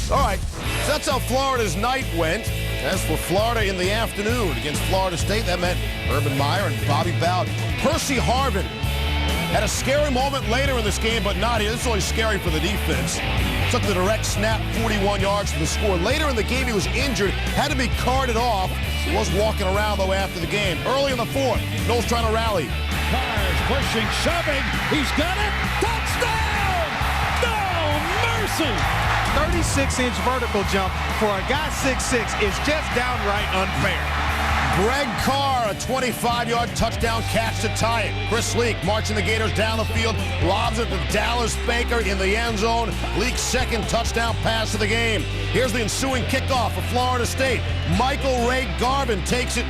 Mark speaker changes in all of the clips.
Speaker 1: All right, so that's how Florida's night went. As for Florida in the afternoon against Florida State, that meant Urban Meyer and Bobby Bowden. Percy Harvin had a scary moment later in this game, but not here. This is only scary for the defense. Took the direct snap, 41 yards for the score. Later in the game, he was injured, had to be carted off. He was walking around, though, after the game. Early in the fourth, Knowles trying to rally.
Speaker 2: Cars pushing, shoving. He's got it. Touchdown! No mercy!
Speaker 3: 36-inch vertical jump for a guy 6'6" is just downright unfair.
Speaker 1: Greg Carr, a 25-yard touchdown catch to tie it. Chris Leak marching the Gators down the field, lobs it to Dallas Baker in the end zone. Leak's second touchdown pass of the game. Here's the ensuing kickoff for Florida State. Michael Ray Garvin takes it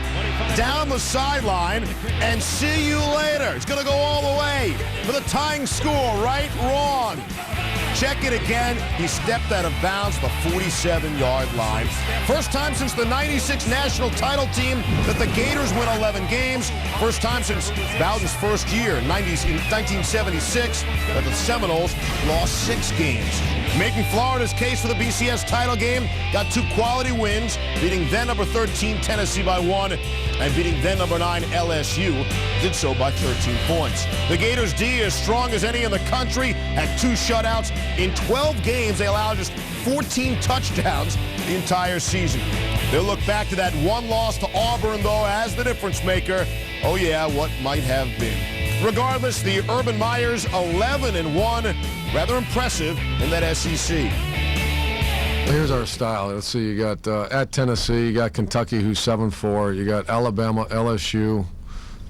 Speaker 1: down the sideline, and see you later. It's going to go all the way for the tying score. Right, wrong. Check it again. He stepped out of bounds at the 47-yard line. First time since the 96 national title team that the Gators win 11 games. First time since Bowden's first year in 1976 that the Seminoles lost 6 games. Making Florida's case for the BCS title game, got 2 quality wins, beating then number 13 Tennessee by 1 and beating then number 9 LSU. Did so by 13 points. The Gators' D is strong as any in the country, had 2 shutouts. In 12 games, they allowed just 14 touchdowns the entire season. They'll look back to that one loss to Auburn, though, as the difference maker. Oh, yeah, what might have been. Regardless, the Urban Meyers 11-1, rather impressive in that SEC.
Speaker 4: Here's our style. Let's see, you got at Tennessee, you got Kentucky, who's 7-4. You got Alabama, LSU,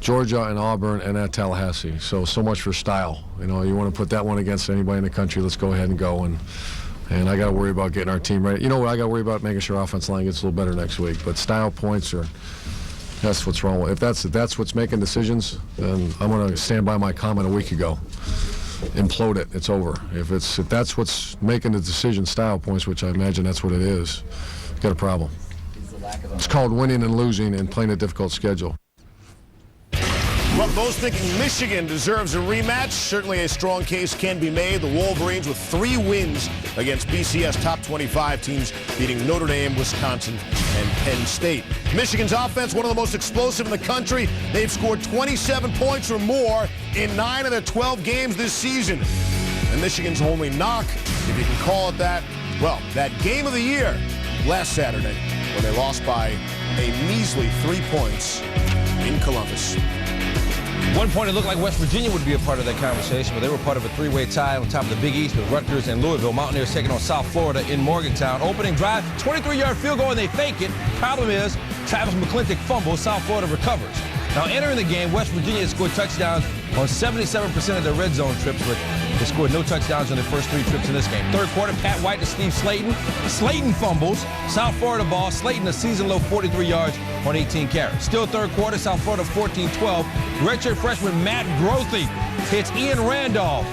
Speaker 4: Georgia, and Auburn, and at Tallahassee. So much for style. You know, you want to put that one against anybody in the country, let's go ahead and go. And I got to worry about getting our team ready. You know what, I got to worry about making sure our offensive line gets a little better next week. But style points are, that's what's wrong with it. If that's what's making decisions, then I'm going to stand by my comment a week ago. Implode it, it's over. If that's what's making the decision, style points, which I imagine that's what it is, you've got a problem. It's called winning and losing and playing a difficult schedule.
Speaker 1: Well, those thinking Michigan deserves a rematch, certainly a strong case can be made. The Wolverines with 3 wins against BCS top 25 teams, beating Notre Dame, Wisconsin, and Penn State. Michigan's offense, one of the most explosive in the country. They've scored 27 points or more in 9 of their 12 games this season. And Michigan's only knock, if you can call it that, well, that game of the year last Saturday when they lost by a measly 3 points in Columbus.
Speaker 5: At one point, it looked like West Virginia would be a part of that conversation, but they were part of a 3-way tie on top of the Big East with Rutgers and Louisville. Mountaineers taking on South Florida in Morgantown. Opening drive, 23-yard field goal, and they fake it. Problem is, Travis McClintock fumbles. South Florida recovers. Now, entering the game, West Virginia has scored touchdowns on 77% of their red zone trips, but they scored no touchdowns on their first 3 trips in this game. Third quarter, Pat White to Steve Slayton. Slayton fumbles. South Florida ball. Slayton a season-low 43 yards on 18 carries. Still third quarter, South Florida 14-12. Redshirt freshman Matt Grothe hits Ian Randolph.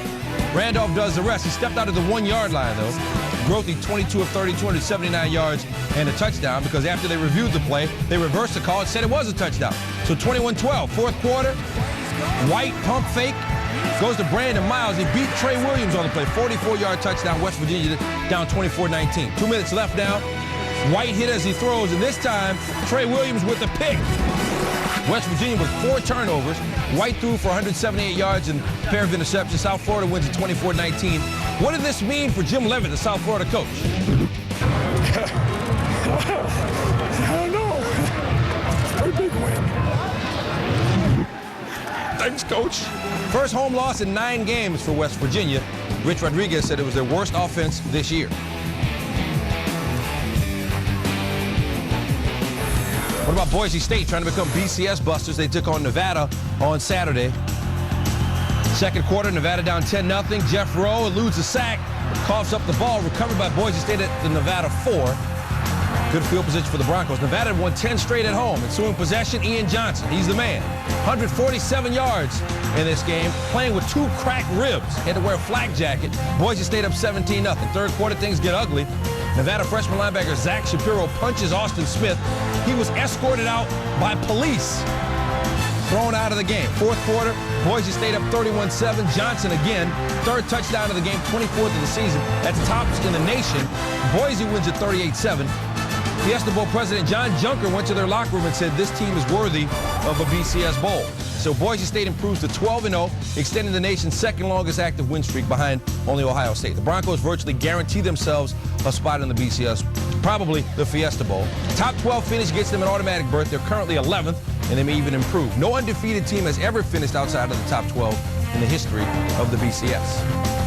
Speaker 5: Randolph does the rest. He stepped out at the 1-yard line, though. Grothe 22 of 30, 279 yards, and a touchdown, because after they reviewed the play, they reversed the call and said it was a touchdown. So 21-12, fourth quarter, White pump fake, goes to Brandon Miles. He beat Trey Williams on the play, 44-yard touchdown, West Virginia down 24-19. 2 minutes left now. White hit as he throws, and this time, Trey Williams with the pick. West Virginia with 4 turnovers. White threw for 178 yards and a pair of interceptions. South Florida wins at 24-19. What did this mean for Jim Leavitt, the South Florida coach?
Speaker 6: I don't know. It's a big win. Thanks, Coach.
Speaker 5: First home loss in 9 games for West Virginia. Rich Rodriguez said it was their worst offense this year. What about Boise State trying to become BCS busters? They took on Nevada on Saturday. Second quarter, Nevada down 10-0. Jeff Rowe eludes a sack, coughs up the ball, recovered by Boise State at the Nevada 4. Good field position for the Broncos. Nevada won 10 straight at home. Ensuing possession, Ian Johnson. He's the man. 147 yards in this game, playing with 2 cracked ribs. Had to wear a flak jacket. Boise State up 17-0. Third quarter, things get ugly. Nevada freshman linebacker Zach Shapiro punches Austin Smith. He was escorted out by police. thrown out of the game. Fourth quarter, Boise State up 31-7. Johnson again, third touchdown of the game, 24th of the season. That's tops in the nation. Boise wins at 38-7. Fiesta Bowl president John Junker went to their locker room and said this team is worthy of a BCS Bowl. So Boise State improves to 12-0, extending the nation's second longest active win streak behind only Ohio State. The Broncos virtually guarantee themselves a spot in the BCS, probably the Fiesta Bowl. Top 12 finish gets them an automatic berth. They're currently 11th, and they may even improve. No undefeated team has ever finished outside of the top 12 in the history of the BCS.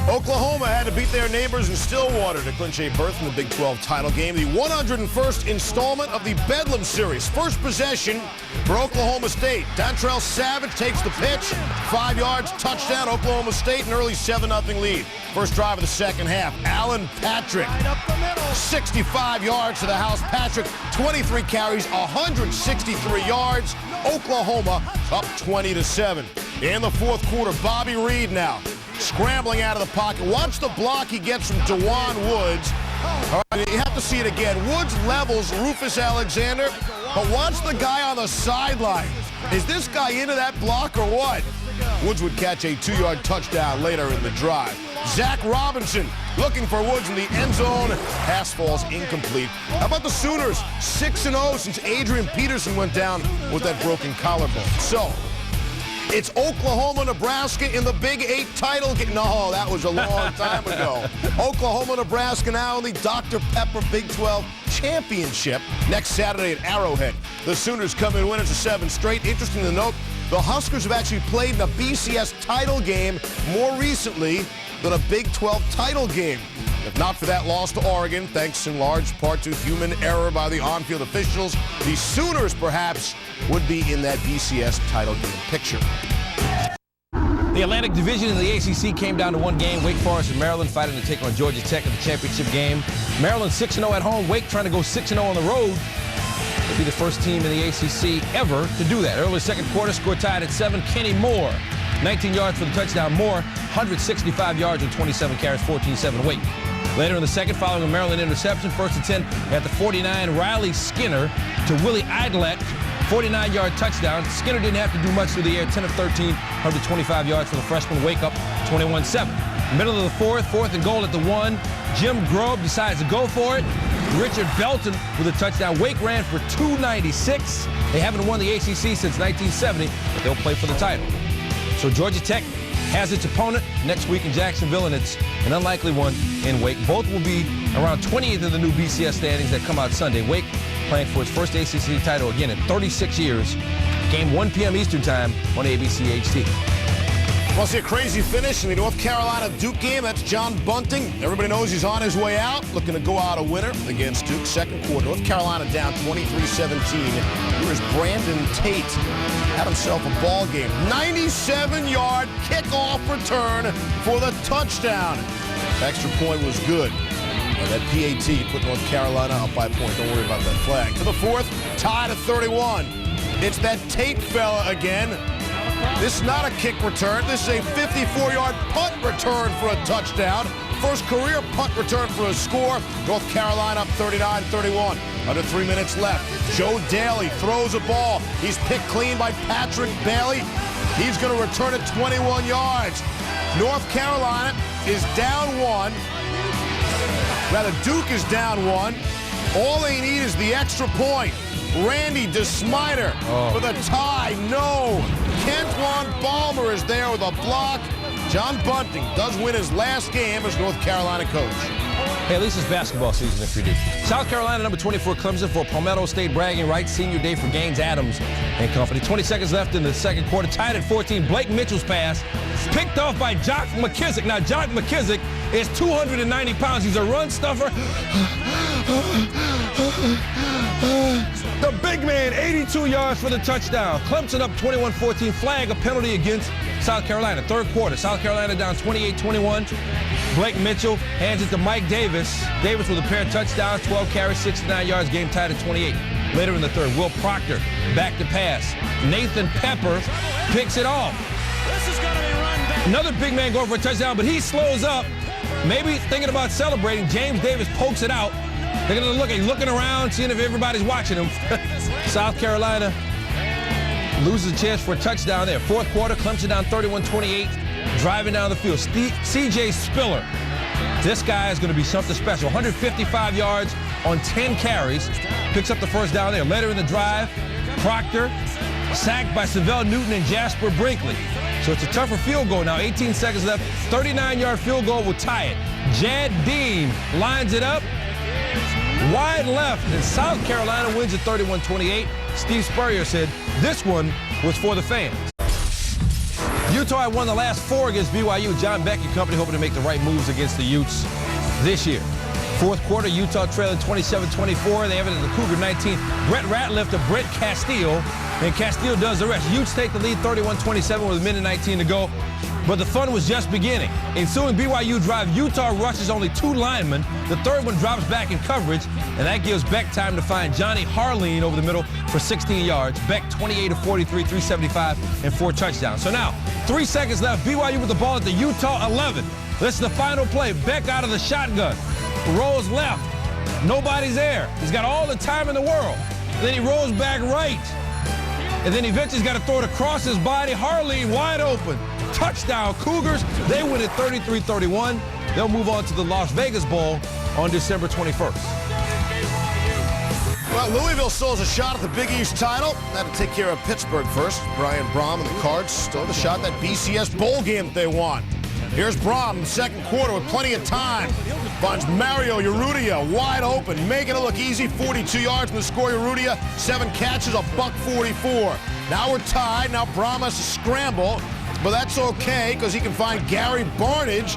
Speaker 1: Oklahoma had to beat their neighbors in Stillwater to clinch a berth in the Big 12 title game. The 101st installment of the Bedlam Series. First possession for Oklahoma State. Dontrell Savage takes the pitch. 5 yards, touchdown, Oklahoma State, an early 7-0 lead. First drive of the second half. Alan Patrick, 65 yards to the house. Patrick, 23 carries, 163 yards. Oklahoma up 20-7. In the fourth quarter, Bobby Reed now scrambling out of the pocket. Watch the block he gets from DeJuan Woods. All right, you have to see it again. Woods levels Rufus Alexander, but watch the guy on the sideline. Is this guy into that block or what? Woods would catch a 2-yard touchdown later in the drive. Zach Robinson looking for Woods in the end zone. Pass falls incomplete. How about the Sooners? 6-0 since Adrian Peterson went down with that broken collarbone. So, it's Oklahoma, Nebraska in the Big 8 title game. No, that was a long time ago. Oklahoma, Nebraska now in the Dr. Pepper Big 12 Championship next Saturday at Arrowhead. The Sooners come in winners of 7 straight. Interesting to note, the Huskers have actually played in a BCS title game more recently than a Big 12 title game. If not for that loss to Oregon, thanks in large part to human error by the on-field officials, the Sooners perhaps would be in that BCS title game picture.
Speaker 5: The Atlantic Division in the ACC came down to one game. Wake Forest and Maryland fighting to take on Georgia Tech in the championship game. Maryland 6-0 at home. Wake trying to go 6-0 on the road. They'll be the first team in the ACC ever to do that. Early second quarter, score tied at 7. Kenny Moore, 19 yards for the touchdown. Moore, 165 yards and 27 carries, 14-7 Wake. Later in the second, following a Maryland interception, 1st and 10 at the 49, Riley Skinner to Willie Idlett, 49-yard touchdown. Skinner didn't have to do much through the air, 10 of 13, 125 yards for the freshman. Wake up 21-7. Middle of the fourth and goal at the 1. Jim Grobe decides to go for it. Richard Belton with a touchdown. Wake ran for 296. They haven't won the ACC since 1970, but they'll play for the title. So Georgia Tech has its opponent next week in Jacksonville, and it's an unlikely one in Wake. Both will be around 20th in the new BCS standings that come out Sunday. Wake playing for its first ACC title again in 36 years. Game 1 p.m. Eastern Time on ABC HT.
Speaker 1: Want to see a crazy finish in the North Carolina-Duke game? That's John Bunting. Everybody knows he's on his way out, looking to go out a winner against Duke. Second quarter, North Carolina down 23-17. Here's Brandon Tate. Had himself a ball game. 97-yard kickoff return for the touchdown. The extra point was good. And that PAT put North Carolina up by a point. Don't worry about that flag. To the fourth, tied at 31. It's that Tate fella again. This is not a kick return. This is a 54-yard punt return for a touchdown. First career punt return for a score. North Carolina up 39-31. Under 3 minutes left. Joe Daly throws a ball. He's picked clean by Patrick Bailey. He's going to return it 21 yards. North Carolina is down 1. Rather, Duke is down 1. All they need is the extra point. Randy DeSmider with a tie. No. Kentwan Balmer is there with a block. John Bunting does win his last game as North Carolina coach.
Speaker 5: Hey, at least it's basketball season if you do. South Carolina, number 24, Clemson for Palmetto State bragging rights. Senior day for Gaines Adams and company. 20 seconds left in the second quarter. Tied at 14. Blake Mitchell's pass picked off by Jock McKissick. Now, Jock McKissick is 290 pounds. He's a run stuffer. The big man, 82 yards for the touchdown. Clemson up 21-14. Flag, a penalty against South Carolina. Third quarter, South Carolina down 28-21. Blake Mitchell hands it to Mike Davis. Davis with a pair of touchdowns, 12 carries, 69 yards, game tied at 28. Later in the third, Will Proctor back to pass. Nathan Pepper picks it off.
Speaker 2: This is going to be run back.
Speaker 5: Another big man going for a touchdown, but he slows up. Maybe thinking about celebrating. James Davis pokes it out. They're going to look, he's looking around, seeing if everybody's watching him. South Carolina loses a chance for a touchdown there. Fourth quarter, Clemson down 31-28, driving down the field. C.J. Spiller. This guy is going to be something special. 155 yards on 10 carries. Picks up the first down there. Later in the drive, Proctor sacked by Savell Newton and Jasper Brinkley. So it's a tougher field goal now. 18 seconds left. 39-yard field goal will tie it. Jad Dean lines it up. Wide left, and South Carolina wins at 31-28. Steve Spurrier said this one was for the fans. Utah had won the last 4 against BYU. John Beck and company hoping to make the right moves against the Utes this year. Fourth quarter, Utah trailing 27-24. They have it at the Cougar 19. Brett Ratliff to Brett Castile, and Castile does the rest. Utes take the lead 31-27 with a minute 19 to go. But the fun was just beginning. Ensuing BYU drive, Utah rushes only 2 linemen. The third one drops back in coverage, and that gives Beck time to find Johnny Harline over the middle for 16 yards. Beck 28 of 43, 375, and 4 touchdowns. So now, 3 seconds left. BYU with the ball at the Utah 11. This is the final play. Beck out of the shotgun. Rolls left. Nobody's there. He's got all the time in the world. Then he rolls back right. And then eventually he's got to throw it across his body. Harline wide open. Touchdown, Cougars. They win at 33-31. They'll move on to the Las Vegas Bowl on December 21st.
Speaker 1: Well, Louisville still has a shot at the Big East title. Had to take care of Pittsburgh first. Brian Brohm and the Cards still have a shot at that BCS bowl game that they won. Here's Brohm in the second quarter with plenty of time. Finds Mario Urrutia wide open, making it look easy. 42 yards from the score. Urrutia, 7 catches, $144. Now we're tied. Now Brohm has to scramble, but that's okay because he can find Gary Barnage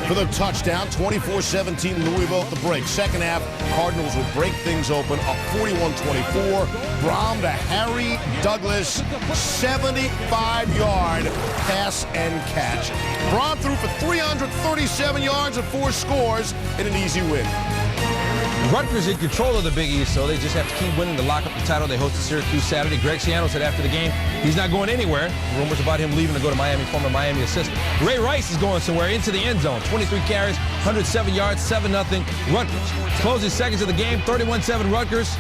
Speaker 1: for the touchdown. 24-17 Louisville at the break. Second half, Cardinals will break things open up 41-24. Brohm to Harry Douglas, 75-yard pass and catch. Brohm threw for 337 yards and 4 scores in an easy win.
Speaker 5: Rutgers in control of the Big East, so they just have to keep winning to lock up the title. They hosted Syracuse Saturday. Greg Schiano said after the game he's not going anywhere. Rumors about him leaving to go to Miami, former Miami assistant. Ray Rice is going somewhere into the end zone. 23 carries, 107 yards, 7-0 Rutgers. Closing seconds of the game, 31-7 Rutgers.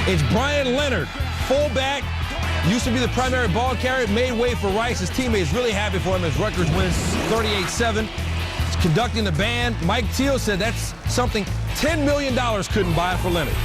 Speaker 5: It's Brian Leonard, fullback. Used to be the primary ball carrier, made way for Rice. His teammates really happy for him as Rutgers wins 38-7. Conducting the band, Mike Teal said that's something $10 million couldn't buy for Leonard.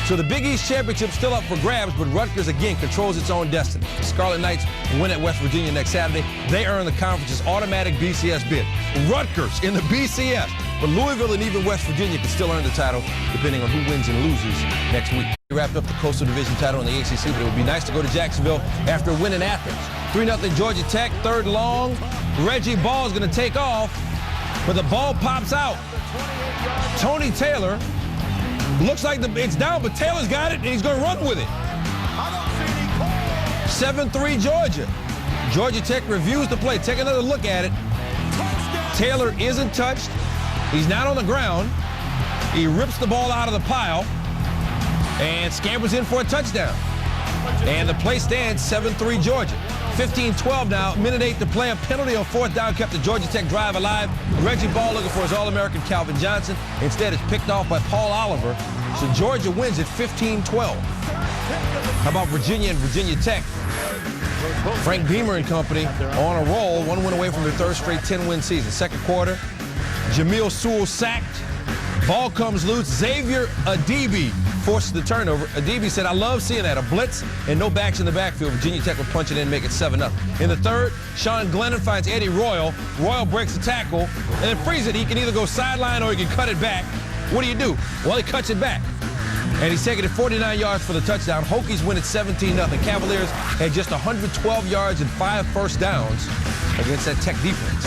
Speaker 5: So the Big East Championship still up for grabs, but Rutgers again controls its own destiny. The Scarlet Knights win at West Virginia next Saturday. They earn the conference's automatic BCS bid. Rutgers in the BCS, but Louisville and even West Virginia can still earn the title depending on who wins and loses next week. We wrapped up the Coastal Division title in the ACC, but it would be nice to go to Jacksonville after a win in Athens. 3-0 Georgia Tech, third long. Reggie Ball is going to take off, but the ball pops out. Tony Taylor looks like it's down, but Taylor's got it, and he's going to run with it. 7-3 Georgia. Georgia Tech reviews the play. Take another look at it. Taylor isn't touched. He's not on the ground. He rips the ball out of the pile and scampers in for a touchdown. And the play stands 7-3 Georgia. 15-12 now, minute 8 to play. A penalty on 4th down kept the Georgia Tech drive alive. Reggie Ball looking for his All-American Calvin Johnson. Instead, it's picked off by Paul Oliver. So Georgia wins at 15-12. How about Virginia and Virginia Tech? Frank Beamer and company on a roll. 1 win away from their 3rd straight 10-win season. Second quarter, Jamil Sewell sacked. Ball comes loose. Xavier Adibi forces the turnover. Adibi said, I love seeing that. A blitz and no backs in the backfield. Virginia Tech will punch it in and make it 7-0. In the third, Sean Glennon finds Eddie Royal. Royal breaks the tackle and then frees it. He can either go sideline or he can cut it back. What do you do? Well, he cuts it back. And he's taking it 49 yards for the touchdown. Hokies win at 17-0. Cavaliers had just 112 yards and 5 first downs against that Tech defense.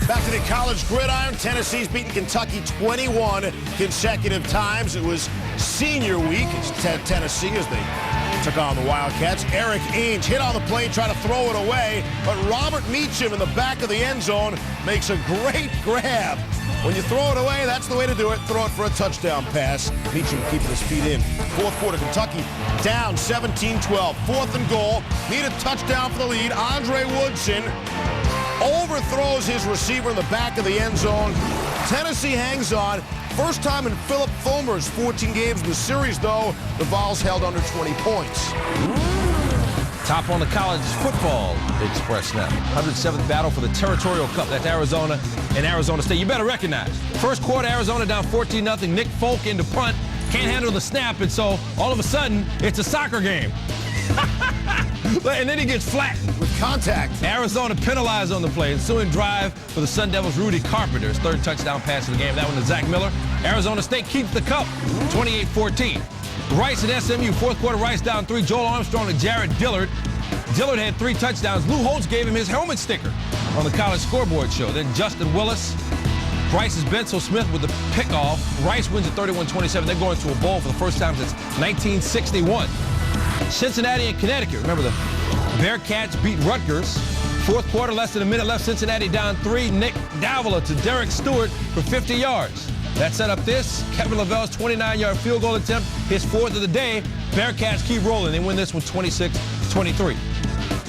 Speaker 1: Back to the college gridiron. Tennessee's beaten Kentucky 21 consecutive times. It was senior week. It's Tennessee as they took on the Wildcats. Eric Ainge hit on the play, tried to throw it away, but Robert Meacham in the back of the end zone makes a great grab. When you throw it away, that's the way to do it. Throw it for a touchdown pass. Meacham keeping his feet in. Fourth quarter, Kentucky down 17-12. 4th and goal. Need a touchdown for the lead. Andre Woodson overthrows his receiver in the back of the end zone. Tennessee hangs on. First time in Philip Fulmer's 14 games in the series, though, the Vols held under 20 points.
Speaker 5: Top on the college football express now. 107th battle for the Territorial Cup. That's Arizona and Arizona State. You better recognize. First quarter, Arizona down 14-0. Nick Folk into punt. Can't handle the snap, and so all of a sudden, it's a soccer game. And then he gets flattened.
Speaker 1: With contact.
Speaker 5: Arizona penalized on the play. Ensuing drive for the Sun Devils, Rudy Carpenter's third touchdown pass of the game. That one to Zach Miller. Arizona State keeps the cup, 28-14. Rice at SMU, fourth quarter, Rice down 3. Joel Armstrong to Jared Dillard. Dillard had 3 touchdowns. Lou Holtz gave him his helmet sticker on the college scoreboard show. Then Justin Willis. Rice's Benzel Smith with the pickoff. Rice wins at 31-27. They're going to a bowl for the first time since 1961. Cincinnati and Connecticut. Remember, the Bearcats beat Rutgers. Fourth quarter, less than a minute left. Cincinnati down 3. Nick Davila to Derek Stewart for 50 yards. That set up this. Kevin Lavelle's 29-yard field goal attempt, his 4th of the day. Bearcats keep rolling. They win this one 26-23.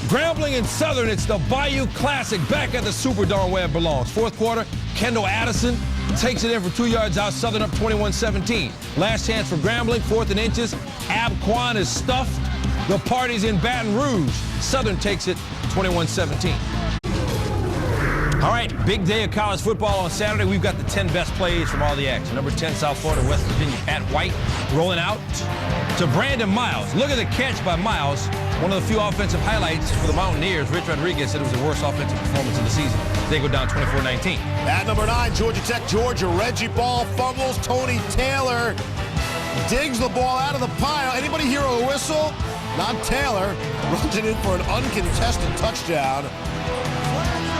Speaker 5: Grambling and Southern, it's the Bayou Classic back at the Superdome where it belongs. Fourth quarter, Kendall Addison takes it in for 2 yards out. Southern up 21-17. Last chance for Grambling, 4th and inches. Ab Quan is stuffed. The party's in Baton Rouge. Southern takes it 21-17. All right, big day of college football on Saturday. We've got the 10 best plays from all the action. Number 10, South Florida, West Virginia, Pat White rolling out to Brandon Miles. Look at the catch by Miles. One of the few offensive highlights for the Mountaineers. Rich Rodriguez said it was the worst offensive performance of the season. They go down 24-19.
Speaker 1: At number 9, Georgia Tech, Georgia. Reggie Ball fumbles. Tony Taylor digs the ball out of the pile. Anybody hear a whistle? Not Taylor. Runs it in for an uncontested touchdown.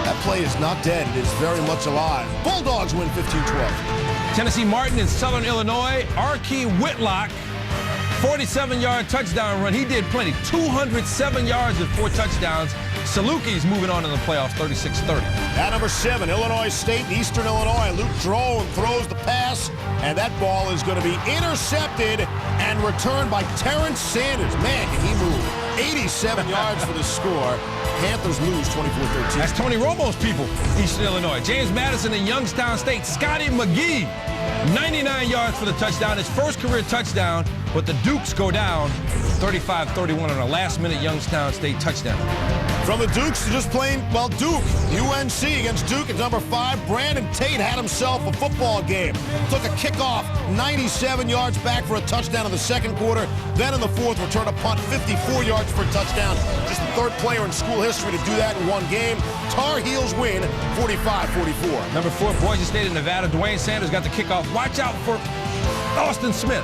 Speaker 1: That play is not dead. It is very much alive. Bulldogs win 15-12.
Speaker 5: Tennessee Martin in Southern Illinois. Archie Whitlock, 47-yard touchdown run. He did plenty. 207 yards and 4 touchdowns. Salukis moving on in the playoffs, 36-30.
Speaker 1: At number 7, Illinois State, Eastern Illinois. Luke Drone throws the pass, and that ball is going to be intercepted and returned by Terrence Sanders. Man, can he move. 87 yards for the score. Panthers lose 24-13.
Speaker 5: That's Tony Romo's people, Eastern Illinois. James Madison in Youngstown State. Scotty McGee, 99 yards for the touchdown. His first career touchdown, but the Dukes go down 35-31 on a last-minute Youngstown State touchdown.
Speaker 1: From the Dukes to just plain, well, Duke. UNC against Duke at number 5. Brandon Tate had himself a football game. Took a kickoff, 97 yards back for a touchdown in the second quarter. Then in the fourth, returned a punt, 54 yards for a touchdown. Just the 3rd player in school history to do that in one game. Tar Heels win 45-44.
Speaker 5: Number 4, Boise State in Nevada. Dwayne Sanders got the kickoff. Watch out for Austin Smith.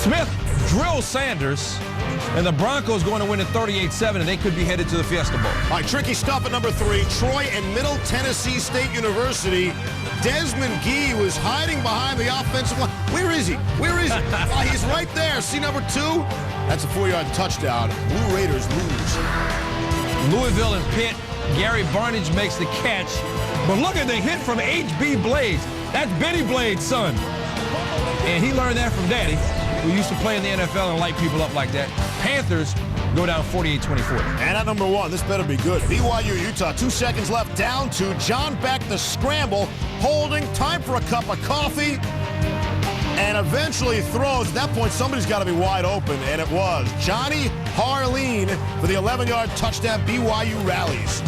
Speaker 5: Smith drills Sanders, and the Broncos going to win at 38-7, and they could be headed to the Fiesta Bowl.
Speaker 1: All right, tricky stuff at number 3. Troy and Middle Tennessee State University. Desmond Gee was hiding behind the offensive line. Where is he? Where is he? He's right there. See number 2? That's a 4-yard touchdown. Blue Raiders lose.
Speaker 5: Louisville and Pitt. Gary Barnage makes the catch. But look at the hit from H.B. Blades. That's Benny Blades' son. And he learned that from Daddy, who used to play in the NFL and light people up like that. Panthers go down 48-24.
Speaker 1: And at number 1, this better be good. BYU, Utah, 2 seconds left, down to John Beck, the scramble, holding, time for a cup of coffee, and eventually throws. At that point, somebody's got to be wide open, and it was. Johnny Harleen for the 11-yard touchdown. BYU rallies.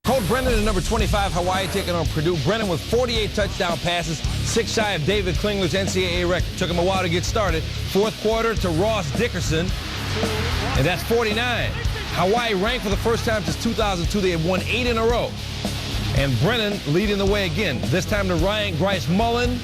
Speaker 5: Colt Brennan at number 25, Hawaii taking on Purdue. Brennan with 48 touchdown passes, 6 shy of David Klingler's NCAA record. Took him a while to get started. Fourth quarter to Ross Dickerson, and that's 49. Hawaii ranked for the first time since 2002. They have won 8 in a row. And Brennan leading the way again. This time to Ryan Grice Mullen.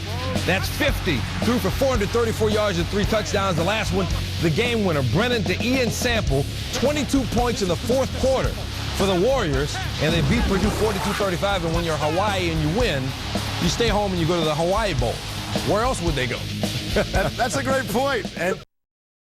Speaker 5: That's 50. Threw for 434 yards and 3 touchdowns. The last one, the game winner. Brennan to Ian Sample, 22 points in the fourth quarter for the Warriors, and they beat Purdue 42-35. And when you're Hawaii and you win, you stay home and you go to the Hawaii Bowl. Where else would they go?
Speaker 1: That's a great point. And